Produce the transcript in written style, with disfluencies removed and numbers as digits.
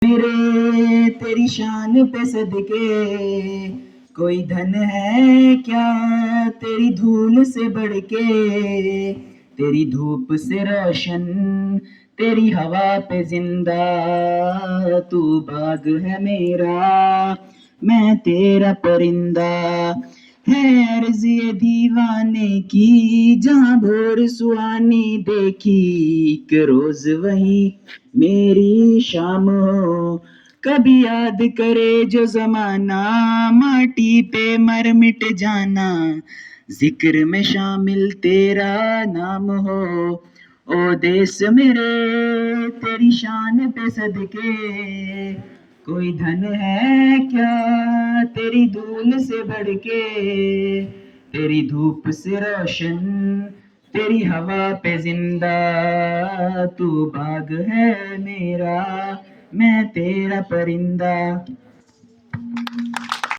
मेरे तेरी शान पे सदके कोई धन है क्या तेरी धूल से बढ़ के, तेरी धूप से रोशन तेरी हवा पे जिंदा, तू बाग है मेरा मैं तेरा परिंदा। है अर्ज़ ये दीवाने की जहाँ भोर सुहानी देखी, एक रोज वही मेरी शाम हो। कभी याद करे जो जमाना माटी पे मर मिट जाना, जिक्र में शामिल तेरा नाम हो। ओ देश मेरे तेरी शान पे सदके कोई धन है क्या तेरी धूल से बढ़ के, तेरी धूप से रोशन तेरी हवा पे जिंदा, तू बाग है मेरा मैं तेरा परिंदा।